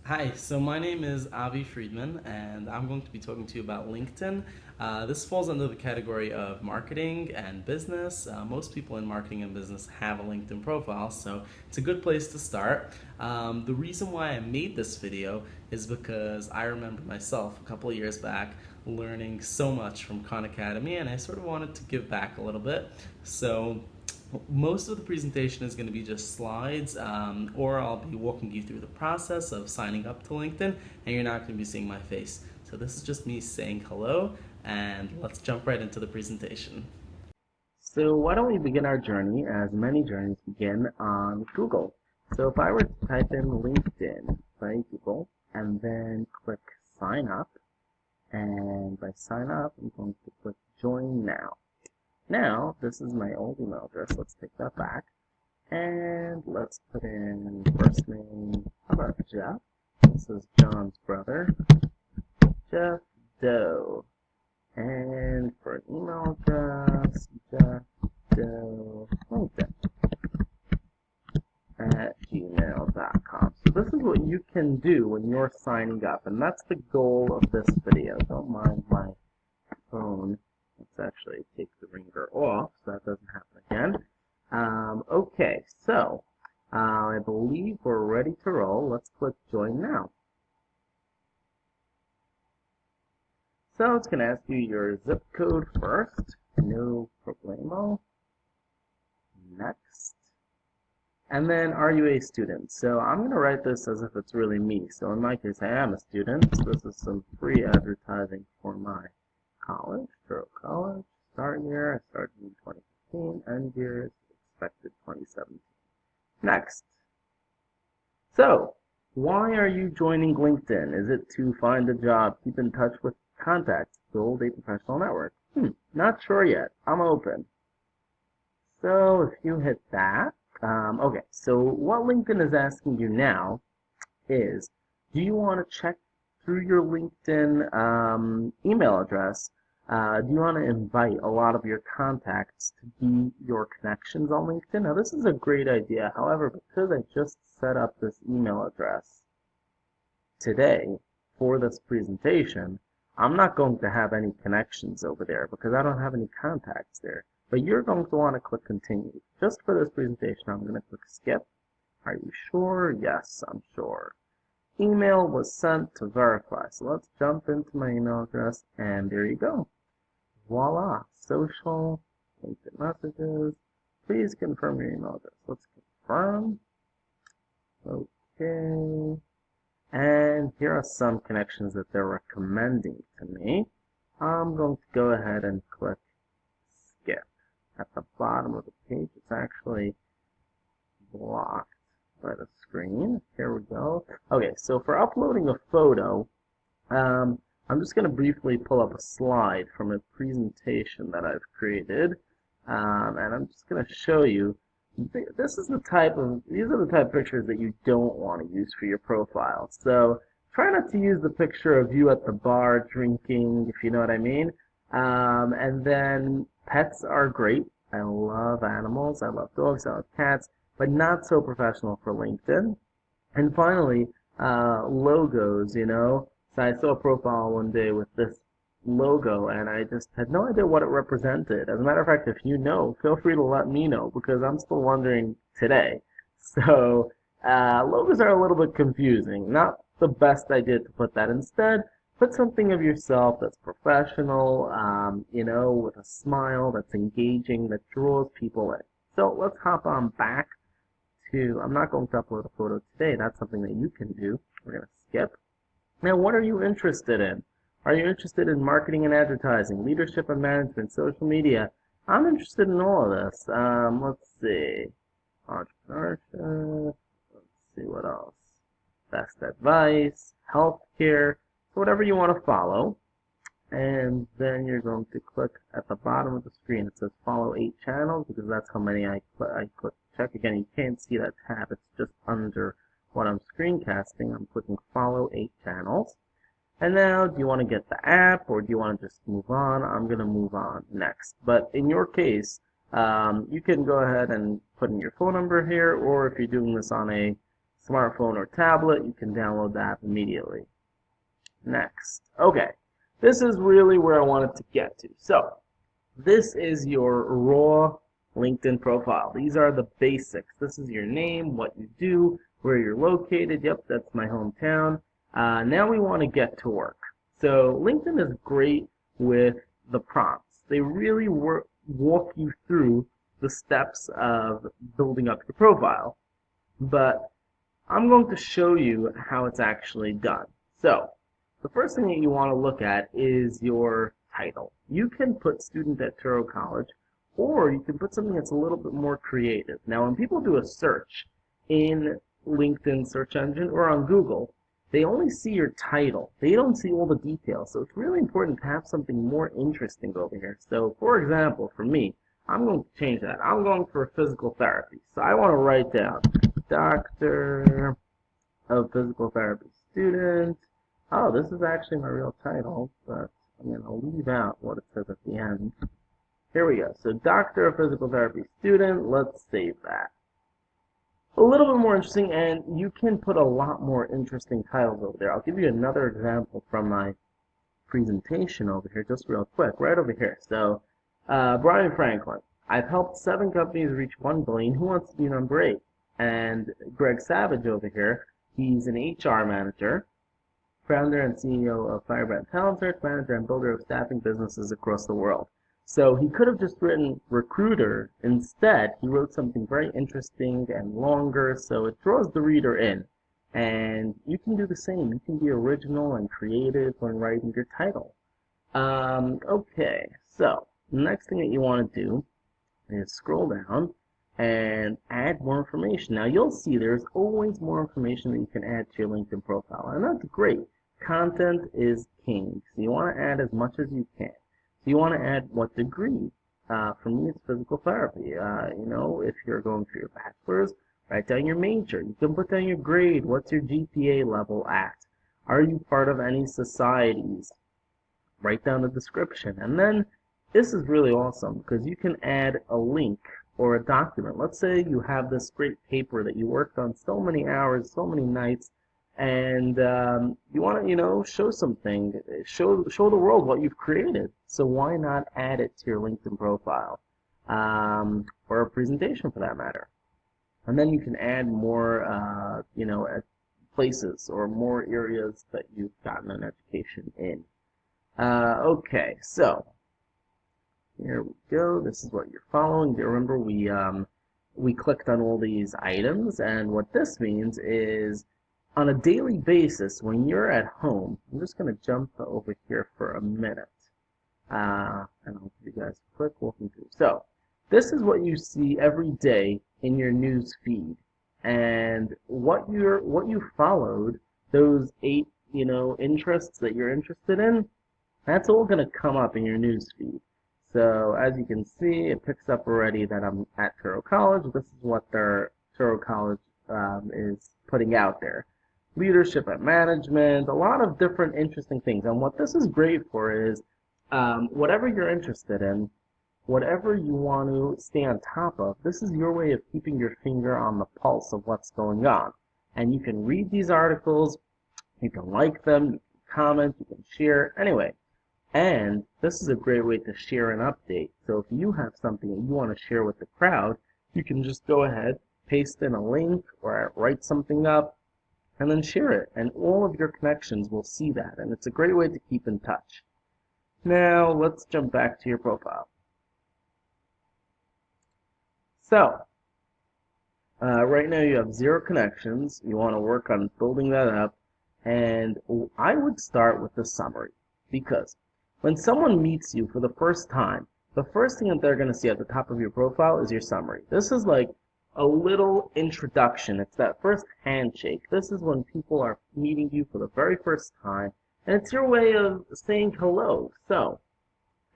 Hi, so my name is Avi Friedman, and I'm going to be talking to you about LinkedIn. This falls under the category of marketing and business. Most people in marketing and business have a LinkedIn profile, so it's a good place to start. The reason why I made this video is because I remember myself a couple of years back learning so much from Khan Academy, and I sort of wanted to give back a little bit. So most of the presentation is going to be just slides, or I'll be walking you through the process of signing up to LinkedIn, and you're not going to be seeing my face. So this is just me saying hello, and let's jump right into the presentation. So why don't we begin our journey, as many journeys begin, on Google. So if I were to type in LinkedIn by Google, and then click sign up, and by sign up, I'm going to click join now. Now, this is my old email address. Let's take that back. And let's put in first name. How about Jeff? This is John's brother, Jeff Doe. And for an email address, Jeff Doe LinkedIn at gmail.com. So this is what you can do when you're signing up, and that's the goal of this video. Don't mind my phone. Let's actually take the ringer off so that doesn't happen again. Okay, so I believe we're ready to roll. Let's click join now. So it's going to ask you your zip code first. No problemo. Next. And then, are you a student? So I'm going to write this as if it's really me. So in my case, I am a student. This is some free advertising for my college, Truro College. Start year, I started in 2015. End year is expected 2017. Next. So, why are you joining LinkedIn? Is it to find a job, keep in touch with contacts, build a professional network? Not sure yet. I'm open. So if you hit that, okay, so what LinkedIn is asking you now is, do you want to check through your LinkedIn email address? Do you want to invite a lot of your contacts to be your connections on LinkedIn? Now, this is a great idea. However, because I just set up this email address today for this presentation, I'm not going to have any connections over there because I don't have any contacts there. But you're going to want to click continue. Just for this presentation, I'm going to click skip. Are you sure? Yes, I'm sure. Email was sent to verify. So let's jump into my email address, and there you go. Voila, social, LinkedIn messages. Please confirm your email address. Let's confirm. Okay. And here are some connections that they're recommending to me. I'm going to go ahead and click skip. At the bottom of the page, it's actually blocked by the screen. Here we go. Okay, so for uploading a photo, I'm just going to briefly pull up a slide from a presentation that I've created, and I'm just going to show you. These are the type of pictures that you don't want to use for your profile. So try not to use the picture of you at the bar drinking, if you know what I mean. And then pets are great. I love animals. I love dogs. I love cats, but not so professional for LinkedIn. And finally, logos, you know. So I saw a profile one day with this logo, and I just had no idea what it represented. As a matter of fact, if you know, feel free to let me know, because I'm still wondering today. So, logos are a little bit confusing. Not the best idea to put that. Instead, put something of yourself that's professional, you know, with a smile, that's engaging, that draws people in. So let's hop on back to, I'm not going to upload a photo today. That's something that you can do. We're going to skip. Now, what are you interested in? Are you interested in marketing and advertising, leadership and management, social media? I'm interested in all of this. Let's see. Entrepreneurship. Let's see what else. Best advice, healthcare, whatever you want to follow. And then you're going to click at the bottom of the screen. It says follow 8 channels, because that's how many I click. Check again. You can't see that tab. It's just under what I'm screencasting. I'm clicking follow 8 channels. And now, do you want to get the app, or do you want to just move on? I'm going to move on next. But in your case, you can go ahead and put in your phone number here, or if you're doing this on a smartphone or tablet, you can download the app immediately. Next. Okay, this is really where I wanted to get to. So, this is your raw LinkedIn profile. These are the basics. This is your name, what you do, where you're located. Yep, that's my hometown. Now we want to get to work. So LinkedIn is great with the prompts. They really walk you through the steps of building up your profile. But I'm going to show you how it's actually done. So the first thing that you want to look at is your title. You can put student at Touro College, or you can put something that's a little bit more creative. Now, when people do a search in LinkedIn search engine or on Google, they only see your title. They don't see all the details. So it's really important to have something more interesting over here. So, for example, for me, I'm going to change that. I'm going for physical therapy. So I want to write down Doctor of Physical Therapy student. Oh, this is actually my real title, but I'm going to leave out what it says at the end. Here we go. So Doctor of Physical Therapy student. Let's save that. A little bit more interesting, and you can put a lot more interesting titles over there. I'll give you another example from my presentation over here, just real quick, right over here. So, Brian Franklin. I've helped 7 companies reach 1 billion. Who wants to be number 8? And Greg Savage over here, he's an HR manager, founder and CEO of Firebrand Talent Search, manager and builder of staffing businesses across the world. So he could have just written recruiter. Instead, he wrote something very interesting and longer, so it draws the reader in. And you can do the same. You can be original and creative when writing your title. Okay, so the next thing that you want to do is scroll down and add more information. Now you'll see there's always more information that you can add to your LinkedIn profile, and that's great. Content is king, so you want to add as much as you can. So you want to add what degree. For me, it's physical therapy. If you're going for your bachelor's, write down your major. You can put down your grade. What's your GPA level at? Are you part of any societies? Write down the description. And then this is really awesome because you can add a link or a document. Let's say you have this great paper that you worked on so many hours, so many nights, and you want to, show something, show the world what you've created. So why not add it to your LinkedIn profile, or a presentation for that matter? And then you can add more, places or more areas that you've gotten an education in. Okay, so here we go. This is what you're following. Do you remember we clicked on all these items, and what this means is on a daily basis, when you're at home, I'm just going to jump over here for a minute, and I'll give you guys a quick walking through. So, this is what you see every day in your news feed, and what you followed, those 8, interests that you're interested in, that's all going to come up in your news feed. So, as you can see, it picks up already that I'm at Touro College. This is what their Touro College is putting out there. Leadership and management, a lot of different interesting things. And what this is great for is whatever you're interested in, whatever you want to stay on top of, this is your way of keeping your finger on the pulse of what's going on. And you can read these articles, you can like them, you can comment, you can share, anyway. And this is a great way to share an update. So if you have something that you want to share with the crowd, you can just go ahead, paste in a link, or write something up, and then share it. And all of your connections will see that. And it's a great way to keep in touch. Now, let's jump back to your profile. So, right now you have 0 connections. You want to work on building that up. And I would start with the summary. Because when someone meets you for the first time, the first thing that they're going to see at the top of your profile is your summary. This is like a little introduction. It's that first handshake. This is when people are meeting you for the very first time, and it's your way of saying hello. So,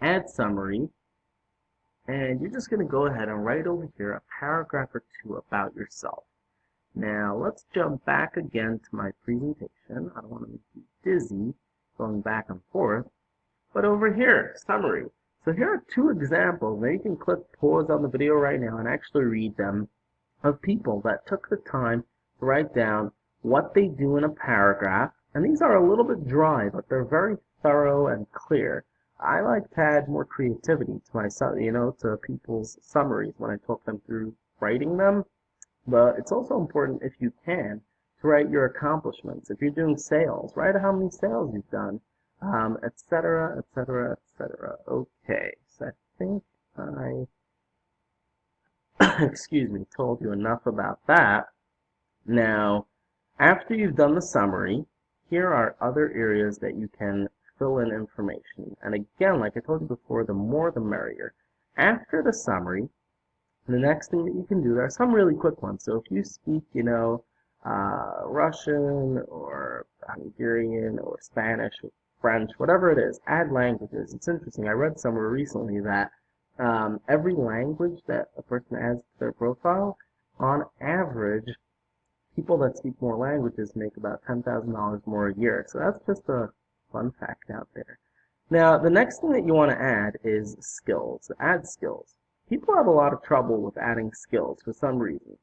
add summary, and you're just going to go ahead and write over here a paragraph or 2 about yourself. Now, let's jump back again to my presentation. I don't want to make you dizzy going back and forth. But over here, summary. So here are 2 examples. Now you can click pause on the video right now and actually read them, of people that took the time to write down what they do in a paragraph. And these are a little bit dry, but they're very thorough and clear. I like to add more creativity to my, to people's summaries when I talk them through writing them. But it's also important, if you can, to write your accomplishments. If you're doing sales, write how many sales you've done, etc., etc., etc. Okay, so I think I, excuse me, told you enough about that. Now, after you've done the summary, here are other areas that you can fill in information. And again, like I told you before, the more the merrier. After the summary, the next thing that you can do, there are some really quick ones. So if you speak, Russian or Hungarian or Spanish or French, whatever it is, add languages. It's interesting. I read somewhere recently that every language that a person adds to their profile, on average, people that speak more languages make about $10,000 more a year. So that's just a fun fact out there. Now, the next thing that you want to add is skills. Add skills. People have a lot of trouble with adding skills for some reason.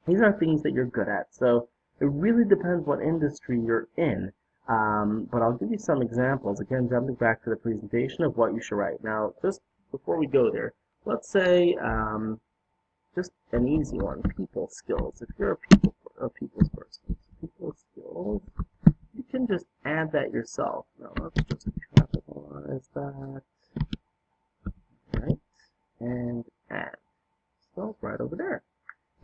These are things that you're good at. So it really depends what industry you're in. But I'll give you some examples. Again, jumping back to the presentation of what you should write. Now, just before we go there, let's say just an easy one, people skills. If you're a people's person, people skills, you can just add that yourself. Now, let's just capitalize that. Right? And add. So right over there.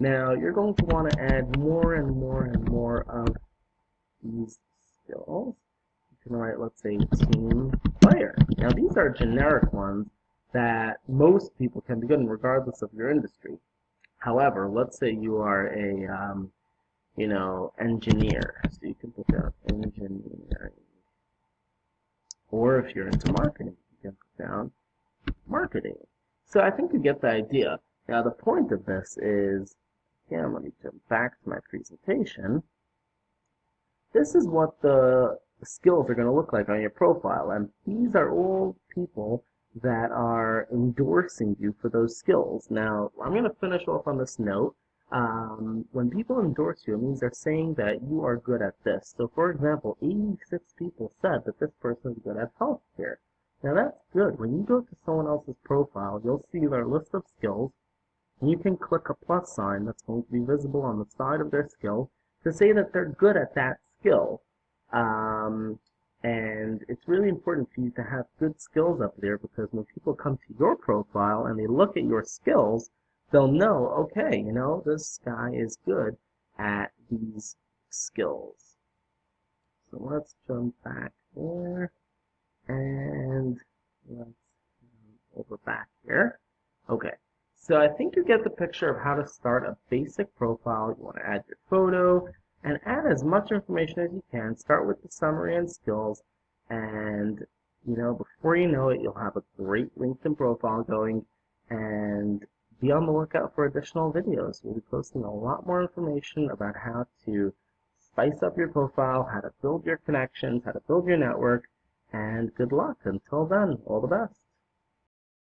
Now you're going to want to add more and more and more of these skills. You can write, let's say, team player. Now these are generic ones that most people can be good in regardless of your industry. However, let's say you are a engineer. So you can put down engineering. Or if you're into marketing, you can put down marketing. So I think you get the idea. Now the point of this is, again, let me jump back to my presentation. This is what the skills are going to look like on your profile, and these are all people that are endorsing you for those skills. Now, I'm going to finish off on this note. When people endorse you, it means they're saying that you are good at this. So, for example, 86 people said that this person is good at healthcare. Now that's good. When you go to someone else's profile, you'll see their list of skills, and you can click a plus sign that's going to be visible on the side of their skill to say that they're good at that skill. And it's really important for you to have good skills up there, because when people come to your profile and they look at your skills, they'll know, okay, this guy is good at these skills. So let's jump back there. And let's over back here. Okay, so I think you get the picture of how to start a basic profile. You want to add your photo and add as much information as you can. Start with the summary and skills, and before you know it, you'll have a great LinkedIn profile going. And be on the lookout for additional videos. We'll be posting a lot more information about how to spice up your profile, how to build your connections, how to build your network. And good luck. Until then, all the best.